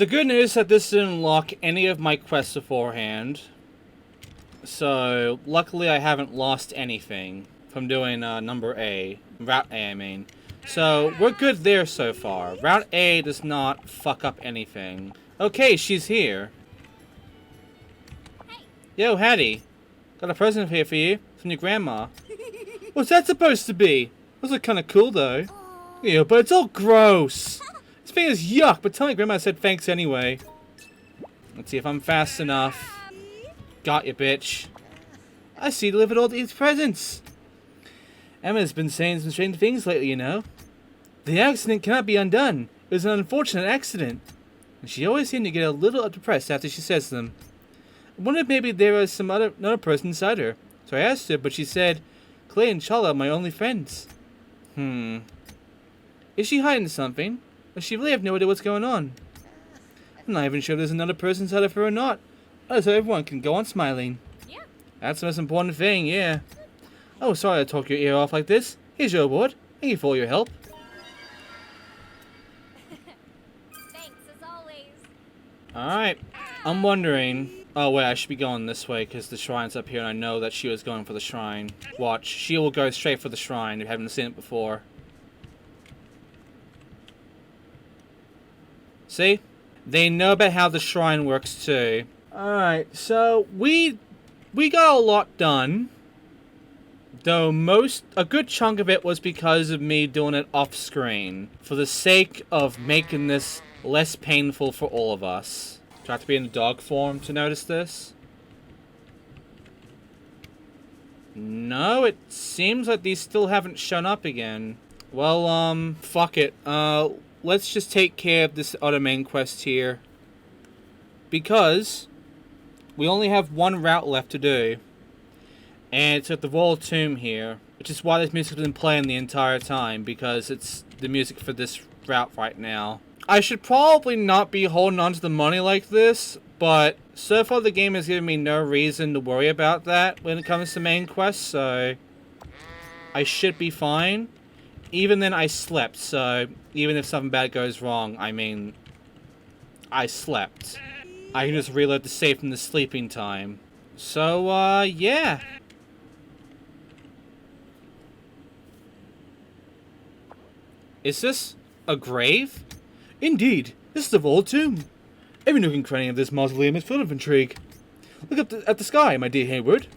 The good news is that this didn't unlock any of my quests beforehand. So, luckily I haven't lost anything from doing number A. Route A, I mean. So, we're good there so far. Route A does not fuck up anything. Okay, she's here. Yo, Hattie. Got a present here for you from your grandma. What's that supposed to be? Those look kind of cool, though. Yeah, but it's all gross. This thing is yuck, but tell me grandma said thanks anyway. Let's see if I'm fast enough. Got you, bitch. I see you delivered all these presents. Emma's been saying some strange things lately, you know. The accident cannot be undone. It was an unfortunate accident. And she always seemed to get a little depressed after she says them. I wondered if maybe there was another person inside her. So I asked her, but she said, Clay and Chala are my only friends. Is she hiding something? Does she really have no idea what's going on? I'm not even sure if there's another person inside of her or not. So everyone can go on smiling. Yeah. That's the most important thing, yeah. Oh, sorry to talk your ear off like this. Here's your award. Thank you for all your help. Thanks, as always. Alright. I'm wondering... Oh, wait, I should be going this way because the shrine's up here and I know that she was going for the shrine. Watch. She will go straight for the shrine if you haven't seen it before. See? They know about how the shrine works too. Alright, so we got a lot done. Though a good chunk of it was because of me doing it off screen. For the sake of making this less painful for all of us. Do I have to be in the dog form to notice this? No, it seems like these still haven't shown up again. Well, fuck it. Let's just take care of this other main quest here. Because we only have one route left to do. And it's at the Royal Tomb here. Which is why this music has been playing the entire time. Because it's the music for this route right now. I should probably not be holding on to the money like this. But so far the game has given me no reason to worry about that when it comes to main quests. So I should be fine. Even then I slept. So even if something bad goes wrong, I mean, I slept. I can just reload the save from the sleeping time. So, yeah. Is this a grave? Indeed, this is the Royal Tomb. Every nook and cranny of this mausoleum is full of intrigue. Look up at the sky, my dear Hayward.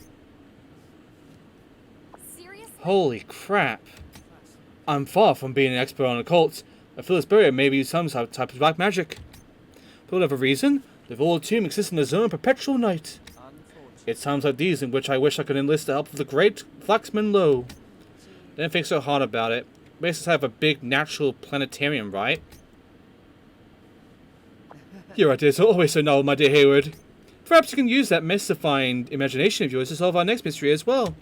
Seriously? Holy crap. I'm far from being an expert on occults. I feel this burial may be some type of black magic. For whatever reason, the Royal Tomb exists in a zone of perpetual night. It's times like these in which I wish I could enlist the help of the great Flaxman Lowe. Don't think so hard about it. We just have a big natural planetarium, right? Your ideas are always so novel, my dear Hayward. Perhaps you can use that mystifying imagination of yours to solve our next mystery as well.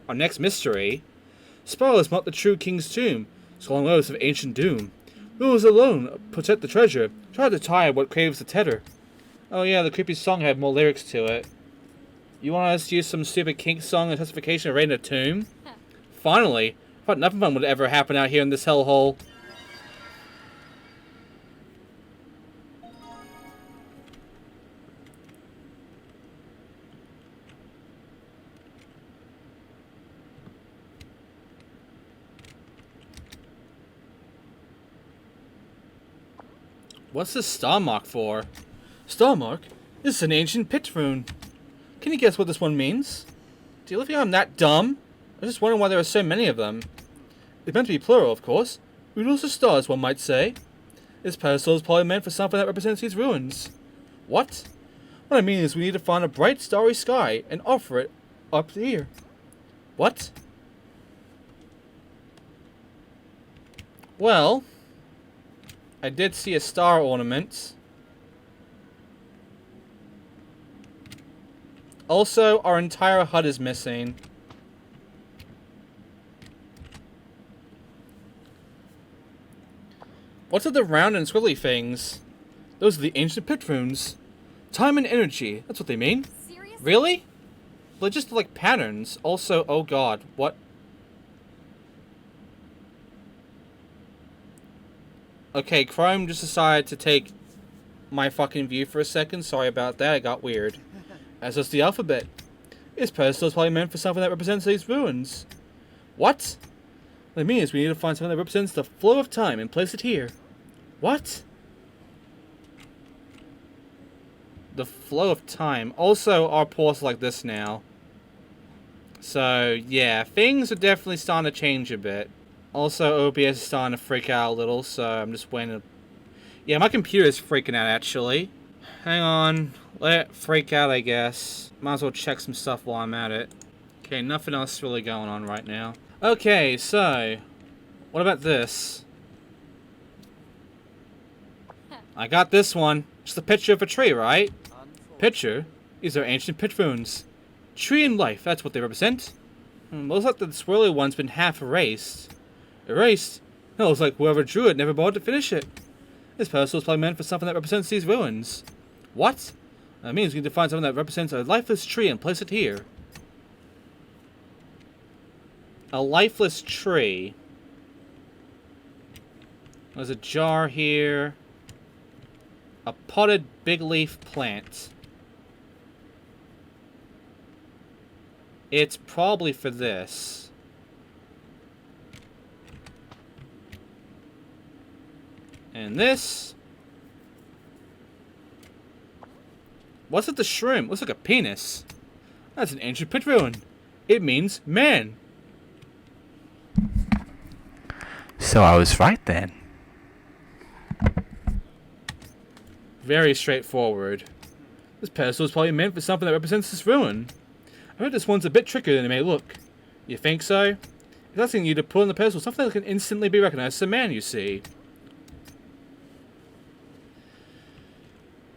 Our next mystery? Spoilers mark the true king's tomb, solemn oaths of ancient doom. Who is alone protect the treasure, try to tie what craves the tether. Oh yeah, the creepy song had more lyrics to it. You want us to use some stupid kink song in justification of raiding a tomb? Finally! I thought nothing fun would ever happen out here in this hellhole. What's this star mark for? Star mark? This is an ancient pit rune. Can you guess what this one means? Do you think I'm that dumb? I was just wondering why there are so many of them. It's meant to be plural, of course. Rules of stars, one might say. This pedestal is probably meant for something that represents these ruins. What? What I mean is we need to find a bright, starry sky and offer it up here. What? Well, I did see a star ornament. Also, our entire hut is missing. What's with the round and squiggly things? Those are the ancient pit runes. Time and energy, that's what they mean. Seriously? Really? They're just like patterns. Also, oh god, what? Okay, Chrome just decided to take my fucking view for a second. Sorry about that, it got weird. As does the alphabet. This pedestal is probably meant for something that represents these ruins. What? What it means is we need to find something that represents the flow of time and place it here. What? The flow of time. Also, our portal's like this now. So, yeah, things are definitely starting to change a bit. Also, OBS is starting to freak out a little, so I'm just waiting to... Yeah, my computer is freaking out, actually. Hang on. Let it freak out, I guess. Might as well check some stuff while I'm at it. Okay, nothing else really going on right now. Okay, so... What about this? I got this one. Just a picture of a tree, right? Picture? These are ancient pit runes. Tree and life, that's what they represent. Looks like the swirly one's been half erased. Erased? No, looks like whoever drew it never bothered to finish it. This pedestal is probably meant for something that represents these ruins. What? That means we need to find something that represents a lifeless tree and place it here. A lifeless tree. There's a jar here. A potted big leaf plant. It's probably for this. And this. What's at the shroom? Looks like a penis. That's an ancient pit ruin. It means man. So I was right then. Very straightforward. This pedestal is probably meant for something that represents this ruin. I heard this one's a bit trickier than it may look. You think so? It's asking you to put on the pedestal something that can instantly be recognized as a man, you see.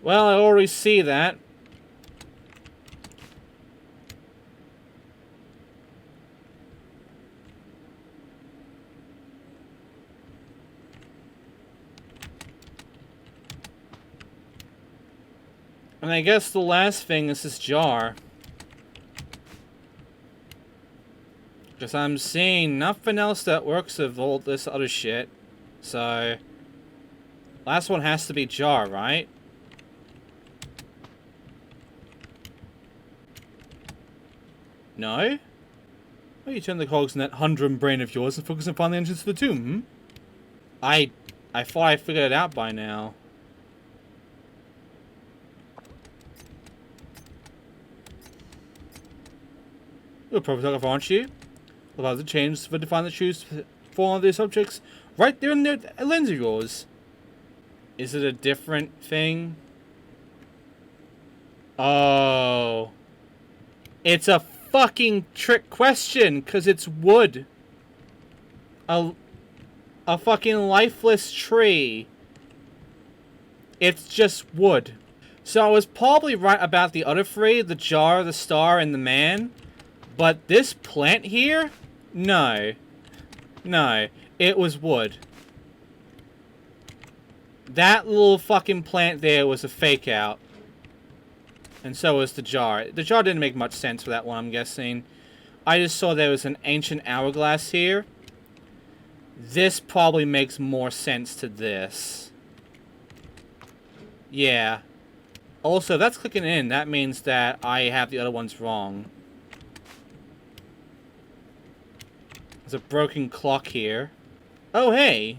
Well, I already see that. And I guess the last thing is this jar. Because I'm seeing nothing else that works with all this other shit. So, last one has to be jar, right? No? Why you turn the cogs in that humdrum brain of yours and focus upon the entrance to the tomb, hmm? I thought I figured it out by now. You're a pro photographer, aren't you? About to change for define the shoes for one of these objects right there in the lens of yours. Is it a different thing? Oh. It's a fucking trick question, because it's wood. A fucking lifeless tree. It's just wood. So I was probably right about the other three, the jar, the star, and the man. But this plant here? No. No. It was wood. That little fucking plant there was a fake out. And so was the jar. The jar didn't make much sense for that one, I'm guessing. I just saw there was an ancient hourglass here. This probably makes more sense to this. Yeah. Also, that's clicking in. That means that I have the other ones wrong. There's a broken clock here. Oh, hey!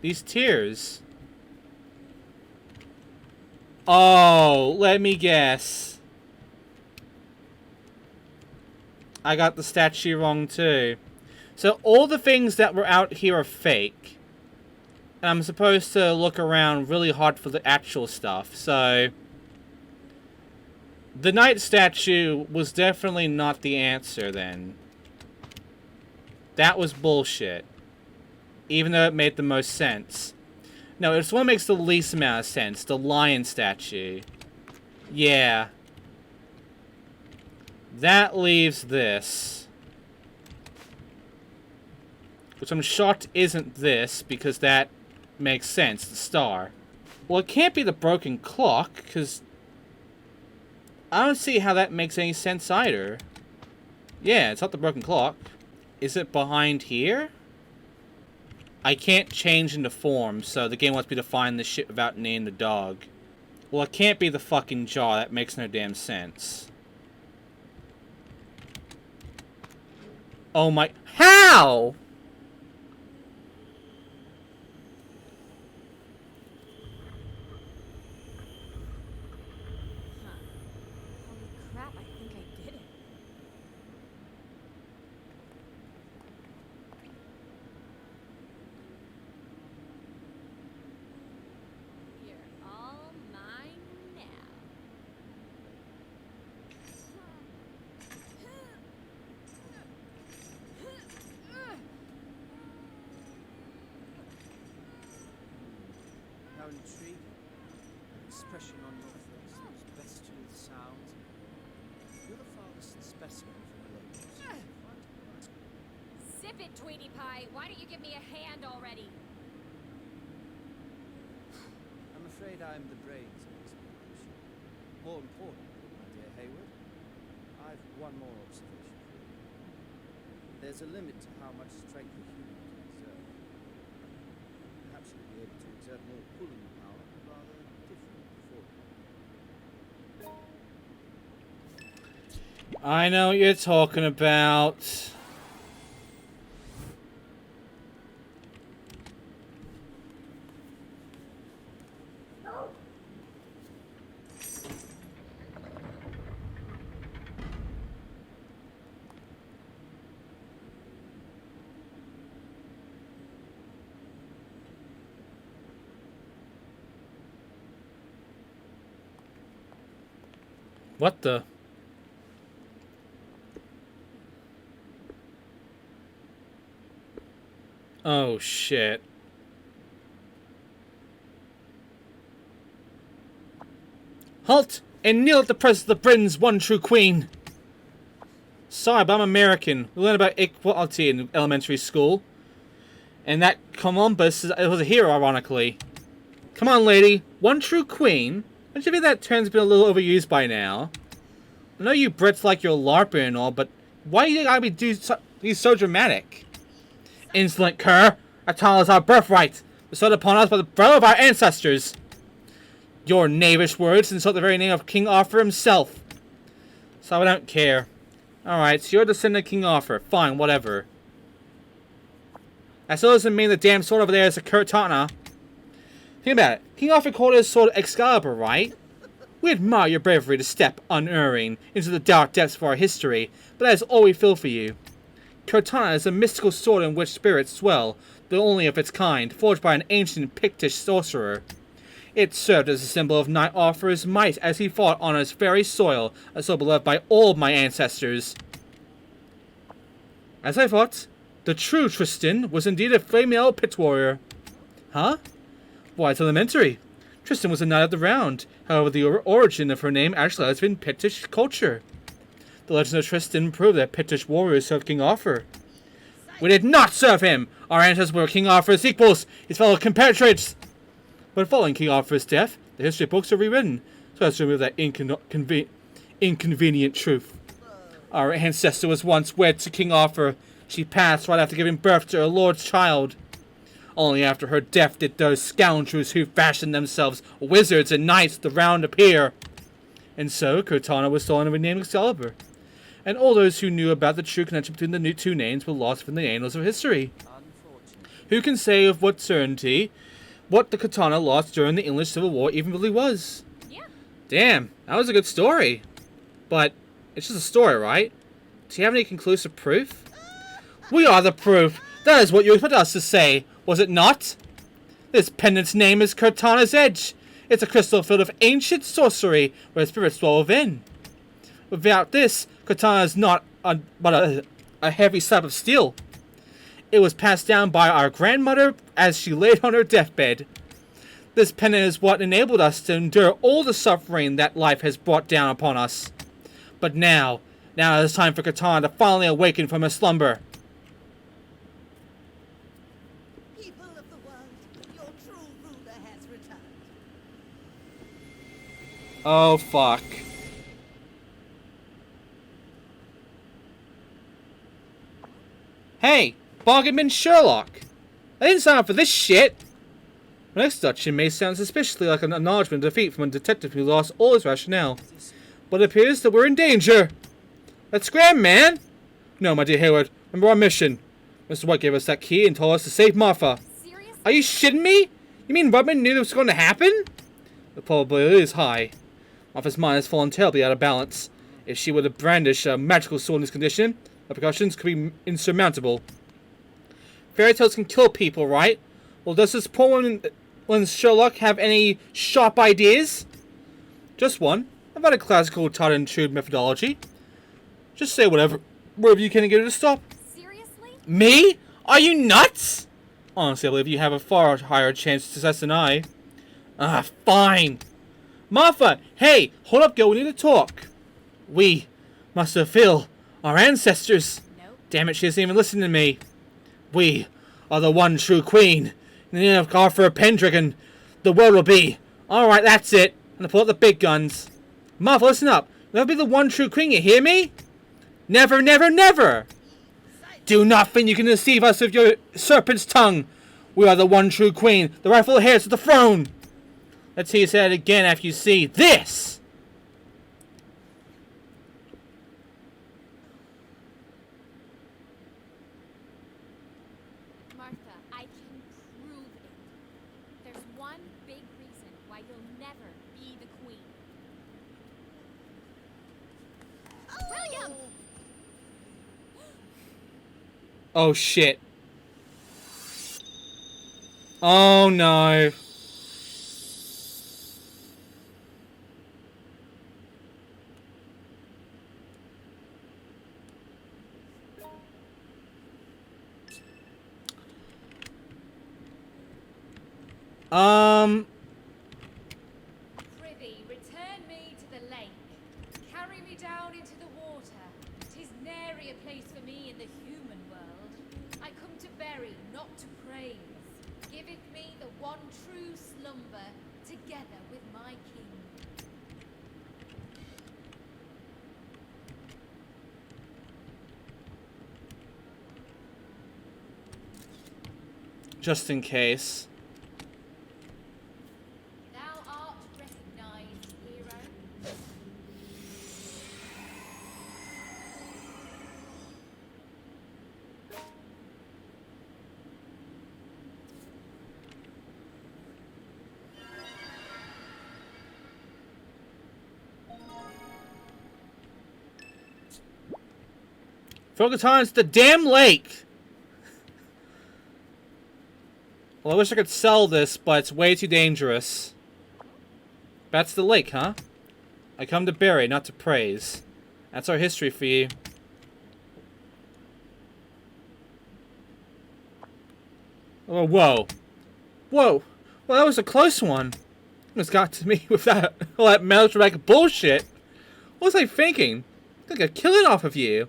These tears. Oh, let me guess. I got the statue wrong, too. So, all the things that were out here are fake. And I'm supposed to look around really hard for the actual stuff, so... The knight statue was definitely not the answer, then. That was bullshit. Even though it made the most sense. No, it's one that makes the least amount of sense. The lion statue. Yeah. That leaves this. Which I'm shocked isn't this, because that makes sense. The star. Well, it can't be the broken clock, because... I don't see how that makes any sense either. Yeah, it's not the broken clock. Is it behind here? I can't change into form, so the game wants me to find this shit without naming the dog. Well, it can't be the fucking jaw. That makes no damn sense. Oh my... How?! Holy crap, I think I did it. You're all mine now. How intriguing. An expression on your face, those bestial sounds. You're the farthest specimen from the locals. Zip it, Tweety Pie. Why don't you give me a hand already? I'm afraid I'm the brains of this operation. More importantly, my dear Hayward, I've one more observation for you. There's a limit to how much strength a human can exert. Perhaps you'll be able to exert more pulling power, rather different before. I know what you're talking about. What the? Oh shit. Halt! And kneel at the presence of the Britain's one true queen! Sorry, but I'm American. We learned about equality in elementary school. And that Columbus was a hero, ironically. Come on, lady. One true queen? Don't you think that term's been a little overused by now? I know you Brits like your LARPing and all, but why do you gotta be so dramatic? Insolent cur! Our title is our birthright, bestowed upon us by the blood of our ancestors. Your knavish words insult the very name of King Arthur himself. So I don't care. Alright, so you're a descendant of King Arthur. Fine, whatever. That still doesn't mean the damn sword over there is a katana. Think about it. King Arthur called his sword Excalibur, right? We admire your bravery to step, unerring, into the dark depths of our history, but that is all we feel for you. Katana is a mystical sword in which spirits dwell, though only of its kind, forged by an ancient Pictish sorcerer. It served as a symbol of Knight Arthur's might as he fought on his very soil, as so beloved by all of my ancestors. As I thought, the true Tristan was indeed a female pit warrior. Huh? Why, it's elementary. Tristan was a knight of the round. However, the origin of her name actually lies in Pictish culture. The legend of Tristan proved that Pictish warriors served King Arthur. We did not serve him! Our ancestors were King Arthur's equals, his fellow compatriots! But following King Arthur's death, the history books are rewritten, so as to remove that inconvenient truth. Our ancestor was once wed to King Arthur. She passed right after giving birth to her lord's child. Only after her death did those scoundrels who fashioned themselves wizards and knights of the round appear. And so, Katana was stolen and renamed Excalibur. And all those who knew about the true connection between the two names were lost from the annals of history. Who can say of what certainty what the katana lost during the English Civil War even really was? Yeah. Damn, that was a good story. But it's just a story, right? Do you have any conclusive proof? We are the proof! That is what you expect us to say, was it not? This pendant's name is Katana's Edge. It's a crystal filled with ancient sorcery where spirits dwell within. Without this, Katana is not but a heavy slab of steel. It was passed down by our grandmother as she laid on her deathbed. This pendant is what enabled us to endure all the suffering that life has brought down upon us. But now it is time for Katana to finally awaken from her slumber. People of the world, your true ruler has returned. Oh, fuck. Hey, Bargainman Sherlock. I didn't sign up for this shit! My next deduction may sound suspiciously like an acknowledgement of defeat from a detective who lost all his rationale. But it appears that we're in danger! Let's scram, man! No, my dear Hayward, remember our mission. Mr. White gave us that key and told us to save Martha. Seriously? Are you shitting me? You mean Rubman knew this was going to happen? The probability is high. Martha's mind has fallen terribly out of balance. If she were to brandish a magical sword in this condition, the repercussions could be insurmountable. Fairy tales can kill people, right? Well, does this poor woman Sherlock have any sharp ideas? Just one. About a classical taught and true methodology. Just say whatever you can to get her to stop. Seriously? Me? Are you nuts? Honestly, I believe you have a far higher chance of success than I. Ah, fine. Martha, hey, hold up, girl. We need to talk. We must fulfill our ancestors. Nope. Damn it, she doesn't even listen to me. We are the one true queen. In the name of Arthur Pendragon, the world will be. Alright, that's it. I'm gonna pull out the big guns. Martha, listen up. You'll be the one true queen, you hear me? Never, never, never! Do not think you can deceive us with your serpent's tongue. We are the one true queen, the rightful heirs to the throne. Let's hear you say it again after you see this. Martha, I can prove it. There's one big reason why you'll never be the queen. William! Oh shit. Oh no. Prithee, return me to the lake. Carry me down into the water. 'Tis nary a place for me in the human world. I come to bury, not to praise. Giveth me the one true slumber, together with my king. Just in case. Thou art recognized, hero. It's the damn lake! Well, I wish I could sell this, but it's way too dangerous. That's the lake, huh? I come to bury, not to praise. That's our history for you. Oh, whoa. Whoa. Well, that was a close one. Almost got to me with that, all that melodramatic bullshit. What was I thinking? I could kill it off of you.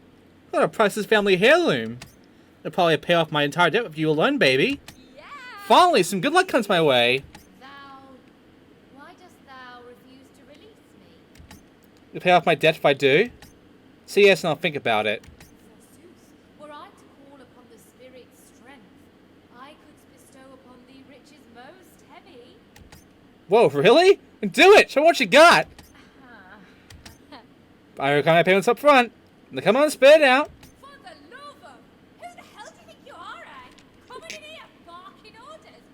What a priceless family heirloom. I'll probably pay off my entire debt with you alone, baby. Yeah! Finally, some good luck comes my way. Why dost thou refuse to release me? You pay off my debt if I do? Say yes and I'll think about it. Forsooth, were I to call upon the spirit's strength, I could bestow upon thee riches most heavy. Whoa, really? Do it! Show what you got! Ah. I reckon my payments up front. Now come on, spit it out. For the love of... Who the hell do you think you are, eh? Coming in here barking orders?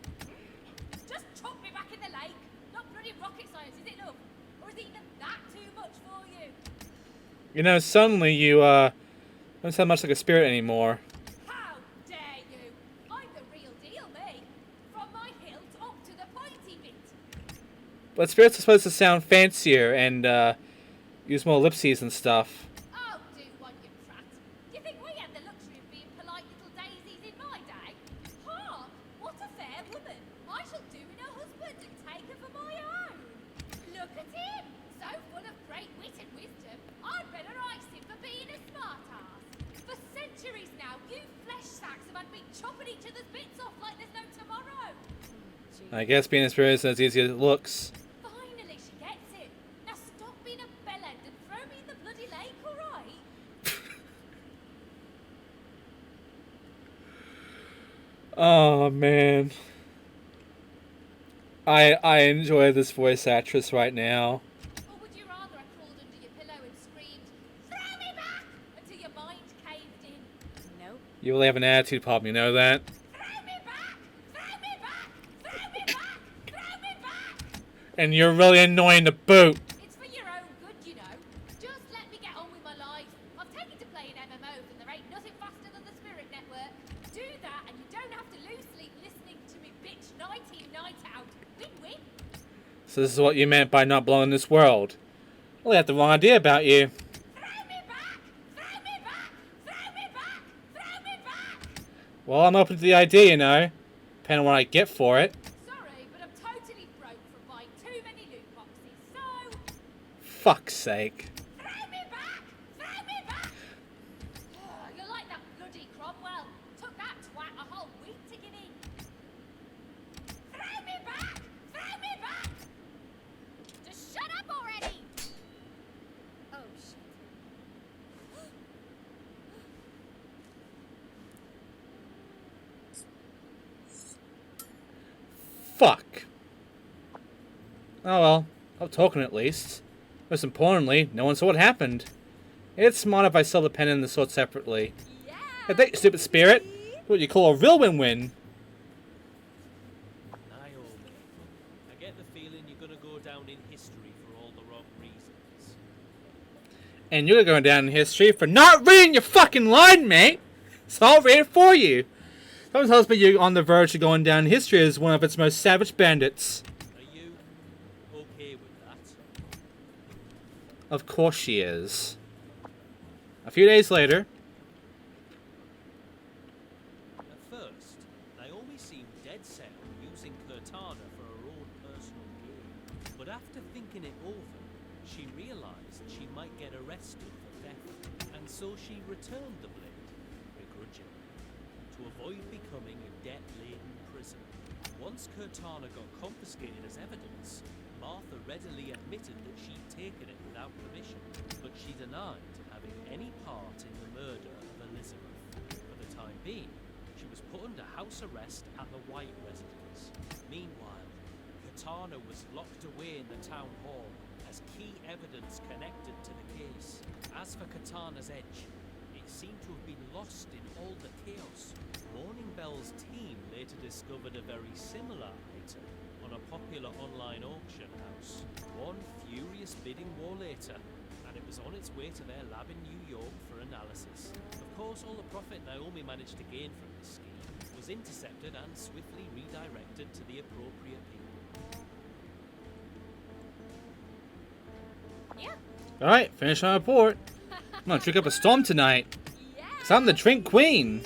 Just chuck me back in the lake. Not bloody rocket science, is it, love? Or is it even that too much for you? You know, suddenly you, don't sound much like a spirit anymore. How dare you? I'm the real deal, me. From my hilt up to the pointy bit. But spirits are supposed to sound fancier and, use more ellipses and stuff. Oh, do one, you prat. Do you think we had the luxury of being polite little daisies in my day? Hark! What a fair woman! I shall do in her husband and take her for my own. Look at him! So full of great wit and wisdom, I'd better ice him for being a smart ass. For centuries now, you flesh sacks have had me chopping each other's bits off like there's no tomorrow. I guess being a spirit isn't as easy as it looks. Finally, she gets it. Now stop being a bellend and throw me in the bloody lake, alright? Oh man. I enjoy this voice actress right now. Or would you rather I crawled under your pillow and screamed, "Throw me back!" until your mind caved in? Nope. You really have an attitude problem, you know that? Throw me back! Throw me back! Throw me back! Throw me back! And you're really annoying to boot. It's for your own good, you know. Just let me get on with my life. I've taken to playing MMOs and there ain't nothing faster than the Spirit Network. Do that and you don't have to lose sleep listening to me bitch night in, night out. Win-win. So this is what you meant by not belonging in this world. Well, I had the wrong idea about you. Throw me back! Throw me back! Throw me back! Throw me back! Well, I'm open to the idea, you know. Depending on what I get for it. Sorry, but I'm totally broke from buying too many loot boxes, so... Fuck's sake. Throw me back! Throw me back! You're like that bloody Cromwell. Took that twat a whole week to get in. Throw me back! Throw me back! Just shut up already! Oh, shit. Fuck. Oh well. I'm talking at least. Most importantly, no one saw what happened. It's smart if I sell the pen and the sword separately. Yeah! I think, stupid spirit. What you call a real win-win. Naomi, I get the feeling you're gonna go down in history for all the wrong reasons. And you're going down in history for not reading your fucking line, mate. So I'll read it for you. Someone tells me you're on the verge of going down in history as one of its most savage bandits. Are you okay with that? Of course she is. A few days later. At first, Naomi seemed dead set on using Cortana for her own personal gain. But after thinking it over, she realized she might get arrested for theft. And so she returned the blade, begrudgingly, to avoid becoming a debt-laden prisoner. Once Cortana got confiscated as evidence, Martha readily admitted that she'd taken it without permission, but she denied having any part in the murder of Elizabeth. For the time being, she was put under house arrest at the White residence. Meanwhile, Cortana was locked away in the town hall as key evidence connected to the case. As for Cortana's edge, it seemed to have been lost in all the chaos. Morning Bell's team later discovered a very similar item on a popular online auction house. One furious bidding war later, and it was on its way to their lab in New York for analysis. Of course, all the profit Naomi managed to gain from this scheme was intercepted and swiftly redirected to the appropriate people. Yeah. Alright, finish my report. I'm gonna drink up a storm tonight. Yeah! 'Cause I'm the drink queen.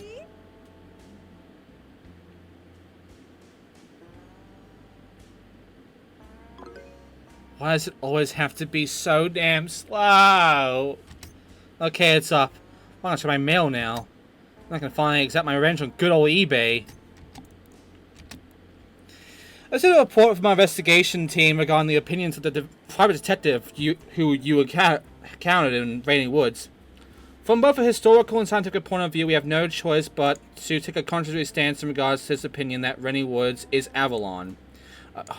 Why does it always have to be so damn slow? Okay, it's up. I'm gonna check my mail now. I can finally accept my revenge on good old eBay. I sent a report from my investigation team regarding the opinions of the private detective who you encountered in Rainy Woods. From both a historical and scientific point of view, we have no choice but to take a contradictory stance in regards to his opinion that Rainy Woods is Avalon.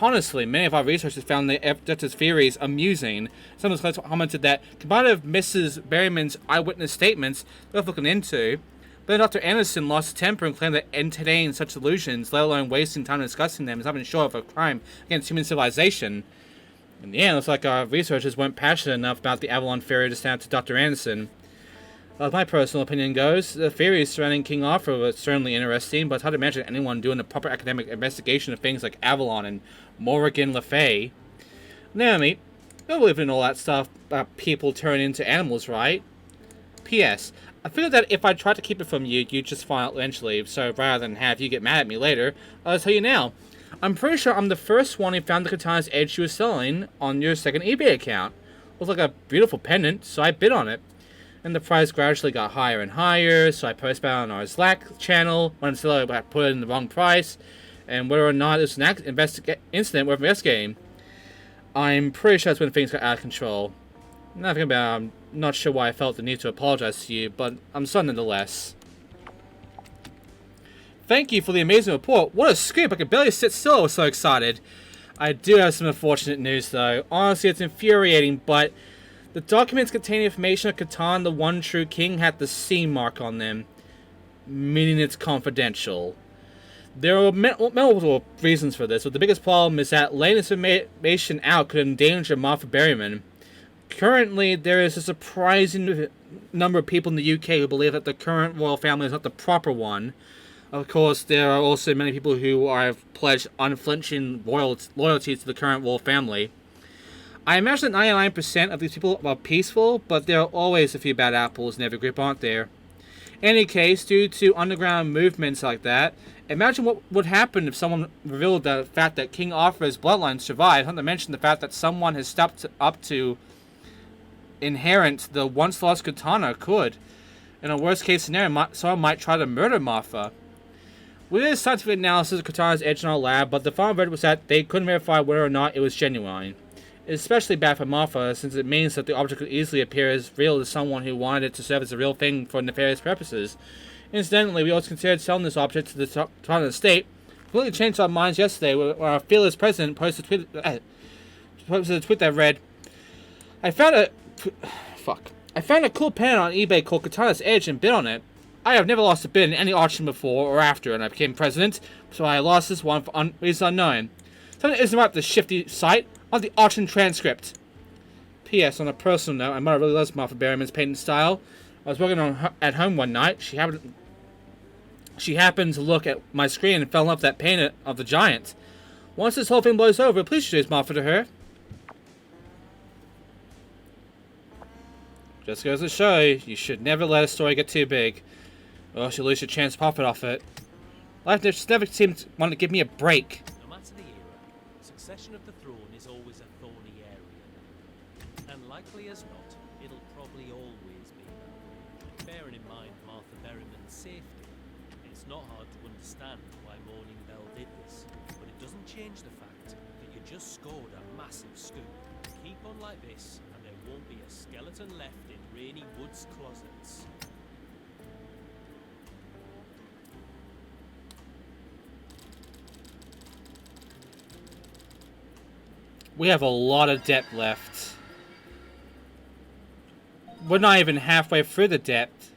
Honestly, many of our researchers found the detective's theories amusing. Some of us commented that, combined with Mrs. Berryman's eyewitness statements, worth looking into. But then Dr. Anderson lost his temper and claimed that entertaining such illusions, let alone wasting time discussing them, is nothing short of a crime against human civilization. In the end, it looks like our researchers weren't passionate enough about the Avalon theory to stand up to Dr. Anderson. As my personal opinion goes, the theories surrounding King Arthur were certainly interesting, but it's hard to imagine anyone doing a proper academic investigation of things like Avalon and Morrigan Le Fay. Naomi, don't believe in all that stuff about people turning into animals, right? P.S. I figured that if I tried to keep it from you, you'd just find out eventually, so rather than have you get mad at me later, I'll tell you now. I'm pretty sure I'm the first one who found the Katana's edge you were selling on your second eBay account. It was like a beautiful pendant, so I bid on it. And the price gradually got higher and higher, so I posted about it on our Slack channel, until I put it in the wrong price, and whether or not it was an incident worth investigating. I'm pretty sure that's when things got out of control. Nothing about it, I'm not sure why I felt the need to apologize to you, but I'm sorry nonetheless. Thank you for the amazing report. What a scoop. I could barely sit still. I was so excited. I do have some unfortunate news, though. Honestly, it's infuriating, but the documents containing information of Catan, the one true king, had the C mark on them, meaning it's confidential. There are multiple reasons for this, but the biggest problem is that letting this information out could endanger Martha Berryman. Currently, there is a surprising number of people in the UK who believe that the current royal family is not the proper one. Of course, there are also many people who have pledged unflinching loyalty to the current royal family. I imagine that 99% of these people are peaceful, but there are always a few bad apples in every group, aren't there? In any case, due to underground movements like that, imagine what would happen if someone revealed the fact that King Arthur's bloodline survived, not to mention the fact that someone has stepped up to inherit the once lost katana could. In a worst case scenario, someone might try to murder Martha. We did a scientific analysis of Katana's edge in our lab, but the final verdict was that they couldn't verify whether or not it was genuine. It's especially bad for Martha, since it means that the object could easily appear as real to someone who wanted it to serve as a real thing for nefarious purposes. Incidentally, we also considered selling this object to the Katana estate. Completely changed our minds yesterday when our fearless president posted a tweet that read, I found a cool pen on eBay called Katana's Edge and bid on it. I have never lost a bid in any auction before or after, and I became president, so I lost this one for reasons unknown. Something isn't right with the shifty site on the auction transcript. P.S. On a personal note, my mother really loves Martha Berryman's painting style. I was working at home one night. She happened to look at my screen and fell in love with that painting of the giant. Once this whole thing blows over, please introduce Martha to her. Just goes to show you should never let a story get too big, or else you'll lose your chance to profit off it. Life just never seemed to want to give me a break. No matter the era, succession of the throne is always a thorny area. And likely as not, it'll probably always be that way. Bearing in mind Martha Berryman's safety, it's not hard to understand why Morning Bell did this, but it doesn't change the fact that you just scored a massive scoop. Keep on like this, and there won't be a skeleton left in Rainy Wood's closets. We have a lot of depth left. We're not even halfway through the depth.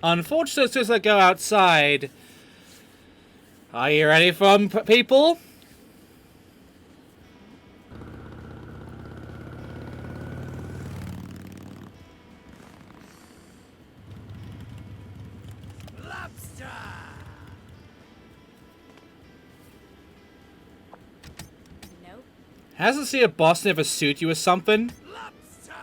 Unfortunately, as soon as I go outside... Are you ready for them, people? Lobster! Nope. Hasn't see a boss ever suit you or something? Lobster!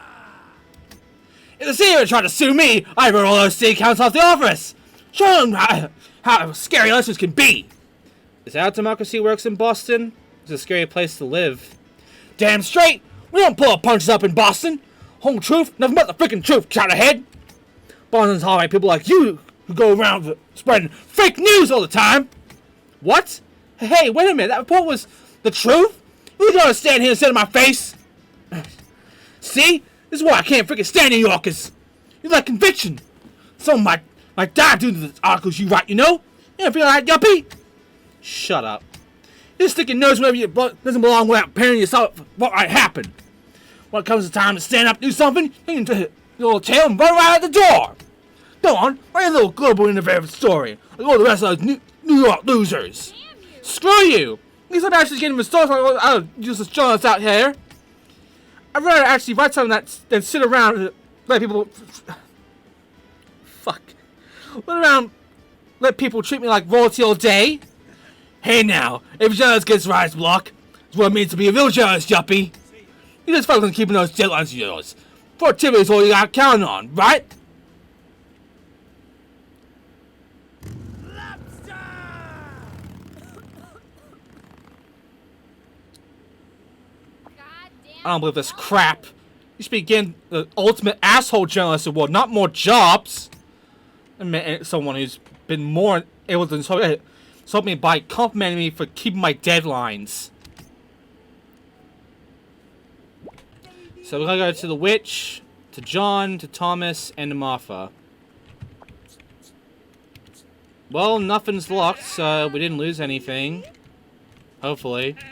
If the CEO tried to sue me, I wrote all those state accounts off the office! Show them how scary elections can be! Is that how democracy works in Boston? It's a scary place to live. Damn straight! We don't pull our punches up in Boston! Whole truth, nothing but the freaking truth, shot ahead! Boston's all right, people like you who go around spreading fake news all the time! What? Hey, wait a minute, that report was the truth? You gonna stand here and say to my face? See? This is why I can't freaking stand New Yorkers! You lack conviction! Someone might die due to the articles you write, you know? You don't feel like yuppie? Shut up. You just stick your nose wherever it doesn't belong without preparing yourself for what might happen. When it comes to time to stand up and do something, you can take your little tail and run right out the door. Go on, write a little global innovative story, like all the rest of those New York losers. Damn you! Screw you! At least I'm actually getting the stories like other useless journalists out here. I'd rather actually write something than sit around and let people... Fuck. Let people treat me like royalty all day. Hey now, if a journalist gets writer's block, it's what it means to be a real journalist, yuppie. You just focus on keeping those deadlines of yours. Productivity is all you got counting on, right? Lobster! Goddamn I don't believe this crap. You should be getting the ultimate asshole journalist award, not more jobs. I mean, someone who's been more able to insult me by complimenting me for keeping my deadlines. So we're gonna go to the witch, to John, to Thomas, and to Martha. Well, nothing's locked, so we didn't lose anything. Hopefully.